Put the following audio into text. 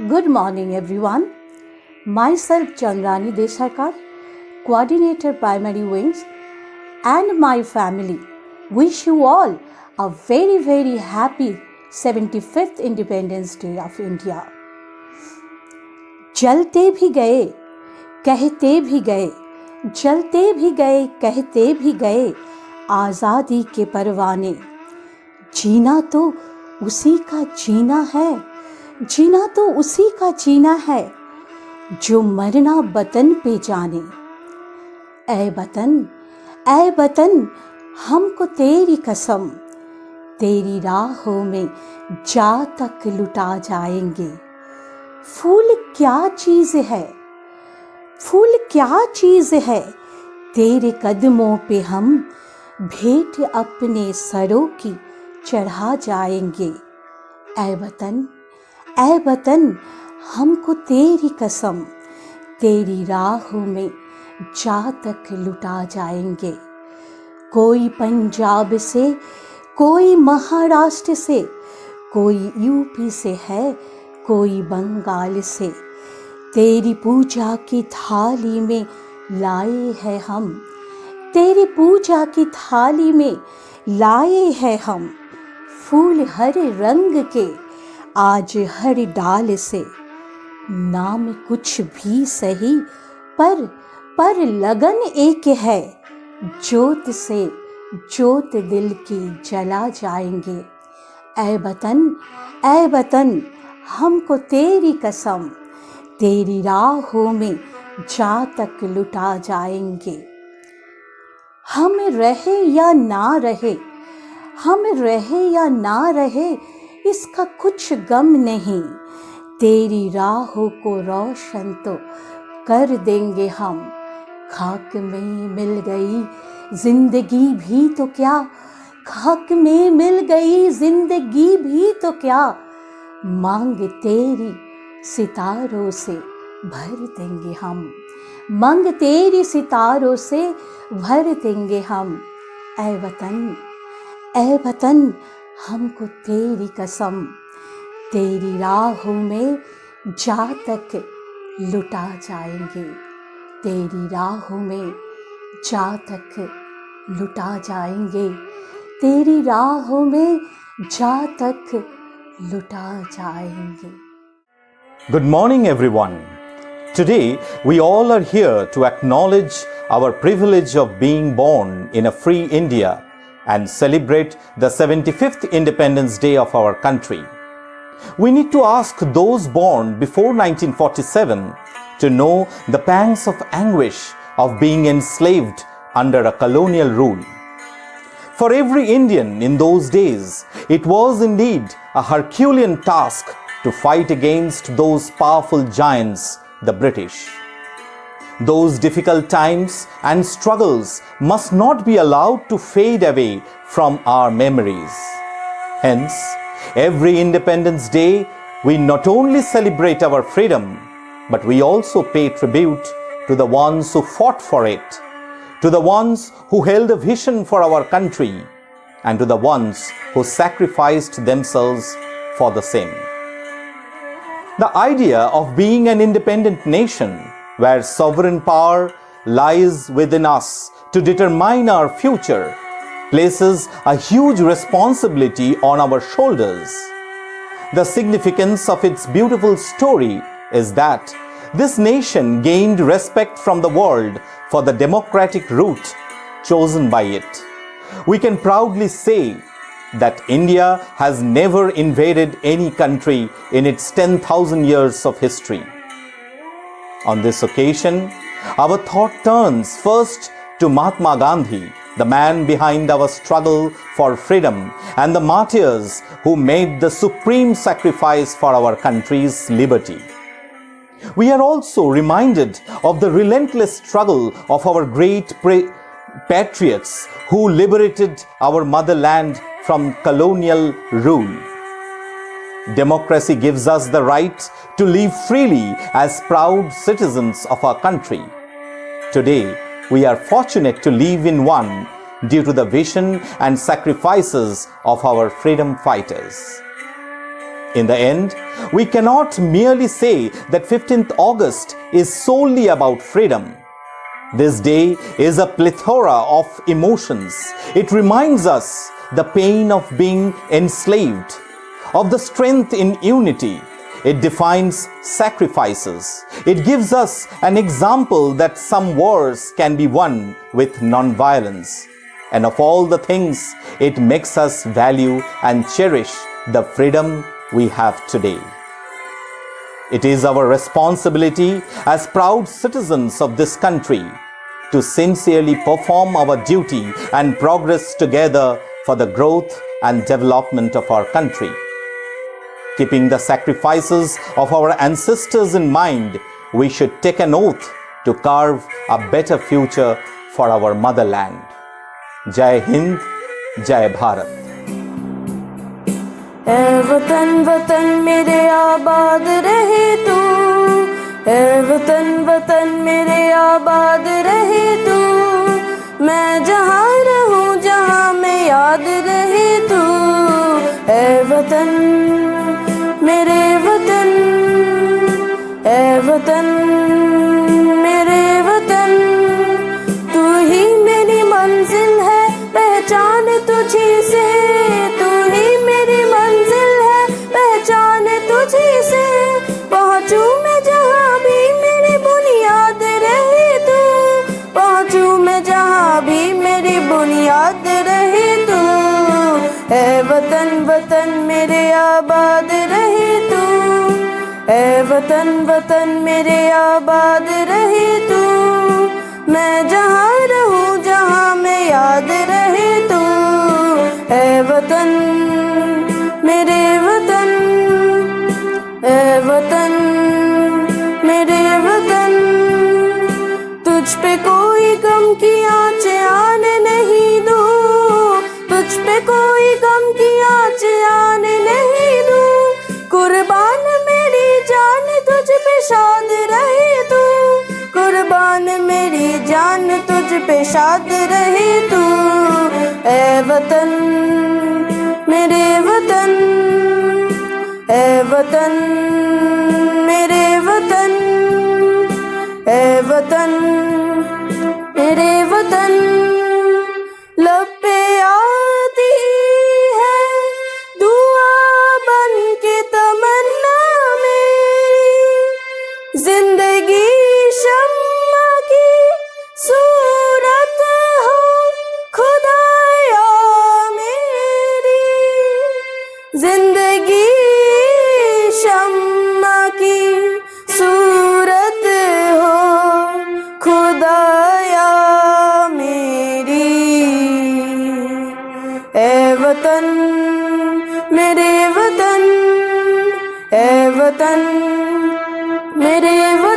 Good morning, everyone. Myself, Chandrani Desarkar, Coordinator Primary Wings, and my family wish you all a very, very happy 75th Independence Day of India. जलते भी गए, कहते भी गए, जलते भी गए, कहते भी गए, आज़ादी के परवाने। जीना तो उसी का जीना है, जीना तो उसी का जीना है, जो मरना वतन पे जाने। ऐ वतन, हमको तेरी कसम, तेरी राहों में जा तक लुटा जाएंगे। फूल क्या चीज़ है, फूल क्या चीज़ है, तेरे कदमों पे हम भेंट अपने सरों की चढ़ा जाएंगे। ऐ वतन, हमको तेरी कसम, तेरी राहों में जा तक लुटा जाएंगे। कोई पंजाब से, कोई महाराष्ट्र से, कोई यूपी से है, कोई बंगाल से, तेरी पूजा की थाली में लाए हैं हम, तेरी पूजा की थाली में लाए हैं हम, फूल हर रंग के आज हर डाल से। नाम कुछ भी सही पर लगन एक है, जोत से जोत दिल की जला जाएंगे। ऐ वतन, हमको तेरी कसम, तेरी राहों में जा तक लुटा जाएंगे। हम रहे या ना रहे, हम रहे या ना रहे, इसका कुछ गम नहीं, तेरी राहों को रोशन तो कर देंगे हम। खाक में मिल गई जिंदगी भी तो क्या, खाक में मिल गई जिंदगी भी तो क्या, मांग तेरी सितारों से भर देंगे हम, मांग तेरी सितारों से भर देंगे हम। ऐ वतन, हमको तेरी कसम, तेरी राहों में जा तक लुटा जाएंगे, तेरी राहों में जा तक लुटा जाएंगे, तेरी राहों में जा तक लुटा जाएंगे। Good morning, everyone. Today, we all are here to acknowledge our privilege of being born in a free India and celebrate the 75th Independence Day of our country. We need to ask those born before 1947 to know the pangs of anguish of being enslaved under a colonial rule. For every Indian in those days, it was indeed a Herculean task to fight against those powerful giants, the British. Those difficult times and struggles must not be allowed to fade away from our memories. Hence, every Independence Day, we not only celebrate our freedom, but we also pay tribute to the ones who fought for it, to the ones who held a vision for our country, and to the ones who sacrificed themselves for the same. The idea of being an independent nation where sovereign power lies within us to determine our future places a huge responsibility on our shoulders. The significance of its beautiful story is that this nation gained respect from the world for the democratic route chosen by it. We can proudly say that India has never invaded any country in its 10,000 years of history. On this occasion, our thought turns first to Mahatma Gandhi, the man behind our struggle for freedom and the martyrs who made the supreme sacrifice for our country's liberty. We are also reminded of the relentless struggle of our great patriots who liberated our motherland from colonial rule. Democracy gives us the right to live freely as proud citizens of our country. Today, we are fortunate to live in one due to the vision and sacrifices of our freedom fighters. In the end, we cannot merely say that 15th August is solely about freedom. This day is a plethora of emotions. It reminds us the pain of being enslaved, of the strength in unity. It defines sacrifices. It gives us an example that some wars can be won with non-violence. And of all the things, it makes us value and cherish the freedom we have today. It is our responsibility as proud citizens of this country to sincerely perform our duty and progress together for the growth and development of our country. Keeping the sacrifices of our ancestors in mind, we should take an oath to carve a better future for our motherland. Jai Hind, Jai Bharat. ऐ वतन वतन मेरे आबाद रहे तू, ऐ वतन वतन मेरे आबाद रहे तू, मैं जहाँ रहूँ जहाँ मैं याद रहे तू। ऐ वतन मेरे वतन, ऐ वतन मेरे वतन, तू ही मेरी मंजिल है, पहचान तुझी से, तू ही मेरी मंजिल है, पहचान तुझी से, पहुँचूं मैं जहाँ भी मेरी बुनियाद रहे तू, पहुँचूं मैं जहाँ भी मेरी बुनियाद रहे तू। ऐ वतन वतन मेरे आबाद रहे तू, ऐ वतन वतन मेरे आबाद रहे तू, मैं जहाँ रहूँ जहाँ मैं याद रहे तू। ऐ वतन मेरे वतन, ऐ वतन मेरे वतन, तुझ पे कोई गम की आँच आने नहीं दूँ, तुझ पे कोई गम की आँच आने नहीं दूँ, कुर्बान मेरी जान तुझ पे शाद रहे तू, कुर्बान मेरी जान तुझ पे शाद रहे तू। ऐ वतन मेरे वतन, ऐ वतन मेरे वतन, ऐ वतन मेरे वतन, लब पे आती है दुआ बन के तमन्ना मेरी, जिंदगी शम्मा की सूरत हो खुदाया मेरी, जिंदगी शम्मा की सूरत हो खुदाया मेरी। ऐ वतन मेरे वतन, ऐ वतन मेरे वतन।